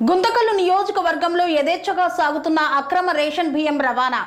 గుంతకల్లు నియోజకవర్గంలో యథేచ్ఛగా సాగుతున్న అక్రమ రేషన్ బియ్యం రవాణా.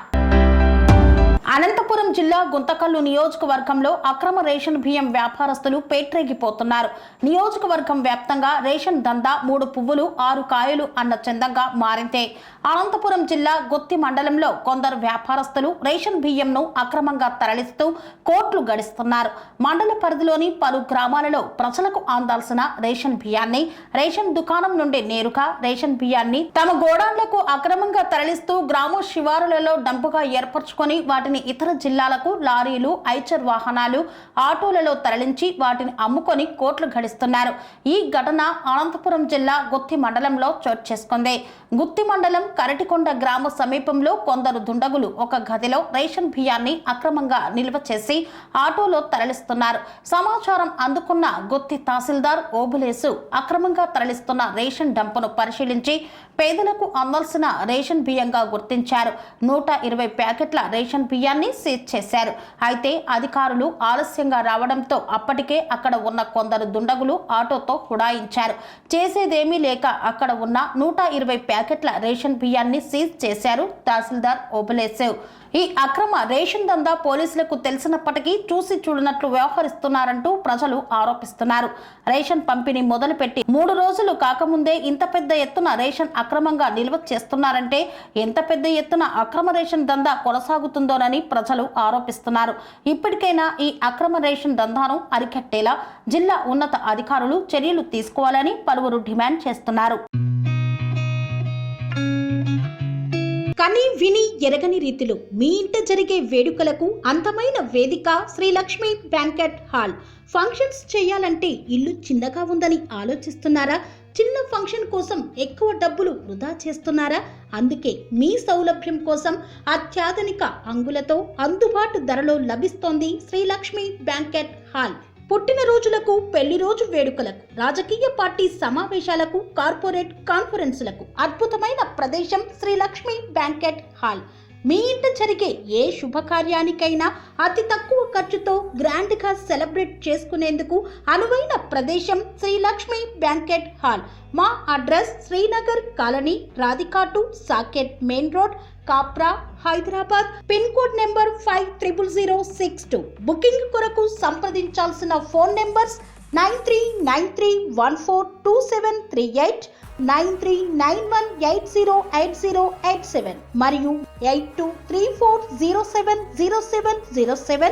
అనంతపురం జిల్లా గుంతకల్లు నియోజకవర్గంలో అక్రమ రేషన్ బియ్యం వ్యాపారస్తులు పేట్రేగిపోతున్నారు. నియోజకవర్గం వ్యాప్తంగా రేషన్ దందా 3 పువ్వులు 6 కాయలు అన్న చందంగా మారిందే. అనంతపురం జిల్లా గుత్తి మండలంలో కొందరు వ్యాపారస్తులు రేషన్ బియ్యంను అక్రమంగా తరలిస్తూ కోట్లు గడిస్తున్నారు. మండల పరిధిలోని పలు గ్రామాలలో ప్రజలకు అందాల్సిన రేషన్ బియ్యాన్ని రేషన్ దుకాణం నుండి నేరుగా రేషన్ బియ్యాన్ని తమ గోడాన్లకు అక్రమంగా తరలిస్తూ గ్రామ శివారులలో డంపుగా ఏర్పరచుకొని వాటిని ఇతర జిల్లాలకు లారీలు, ఐచర్ వాహనాలు, ఆటోలలో తరలించి వాటిని అమ్ముకొని కోట్లు గడిస్తున్నారు. ఈ ఘటన అనంతపురం జిల్లా గుత్తి మండలంలో చోటు చేసుకుంది. గుత్తి మండలం కరటికొండ గ్రామ సమీపంలో కొందరు దుండగులు ఒక గదిలో రేషన్ బియ్యాన్ని అక్రమంగా నిల్వ చేసి ఆటోలో తరలిస్తున్నారు. సమాచారం అందుకున్న గుత్తి తహసీల్దార్ ఓబులేసు అక్రమంగా తరలిస్తున్న రేషన్ డంపును పరిశీలించి పేదలకు అందాల్సిన రేషన్ బియ్యంగా గుర్తించారు. 120 ప్యాకెట్ల రేషన్ బియ్యాన్ని సీజ్ చేశారు. అయితే అధికారులు ఆలస్యంగా రావడంతో అప్పటికే అక్కడ ఉన్న కొందరు దుండగులు ఆటోతో హుడాయించారు. చేసేదేమీ లేక అక్కడ ఉన్న 120 ప్యాకెట్ల రేషన్ బియ్యాన్ని సీజ్ చేశారు తహసీల్దార్ ఓబులేసు. ఈ అక్రమ రేషన్ దందా పోలీసులకు తెలిసినప్పటికీ చూసి చూడనట్లు వ్యవహరిస్తున్నారంటూ ప్రజలు ఆరోపిస్తున్నారు. రేషన్ పంపిణీ మొదలుపెట్టి 3 రోజులు కాకముందే ఇంత పెద్ద ఎత్తున రేషన్ అక్రమంగా నిల్వ చేస్తున్నారంటే ఎంత పెద్ద ఎత్తున అక్రమ రేషన్ దందా కొనసాగుతుందోనని ప్రజలు ఆరోపిస్తున్నారు. ఇప్పటికైనా ఈ అక్రమ రేషన్ దందాను అరికట్టేలా జిల్లా ఉన్నత అధికారులు చర్యలు తీసుకోవాలని పలువురు డిమాండ్ చేస్తున్నారు. కని విని ఎరగని రీతిలో మీ ఇంట జరిగే వేడుకలకు అందమైన వేదిక Sri Lakshmi banquet hall. Functions చేయాలంటే ఇల్లు చిన్నగా ఉందని ఆలోచిస్తున్నారా? చిన్న ఫంక్షన్ కోసం ఎక్కువ డబ్బులు వృధా చేస్తున్నారా? అందుకే మీ సౌలభ్యం కోసం అత్యాధునిక అంగులతో అందుబాటు ధరలో లభిస్తోంది శ్రీ లక్ష్మి బ్యాంకెట్ హాల్. పుట్టినరోజులకు, పెళ్లి రోజు వేడుకలకు, రాజకీయ పార్టీ సమావేశాలకు, కార్పొరేట్ కాన్ఫరెన్సులకు అద్భుతమైన ప్రదేశం శ్రీ లక్ష్మి బ్యాంకెట్ హాల్. మీ ఇంట జరిగే ఏ శుభకార్యానికైనా అతి తక్కువ ఖర్చుతో గ్రాండ్గా సెలబ్రేట్ చేసుకునేందుకు అనువైన ప్రదేశం శ్రీ లక్ష్మి బ్యాంకెట్ హాల్. మా అడ్రస్ శ్రీనగర్ కాలనీ, రాధికాటు, Saket main road, Kapra, Hyderabad. Pin code number 500062. Booking కొరకు సంప్రదించాల్సిన ఫోన్ నెంబర్స్ 9393142738, 9391808087 మరియు 8234070707.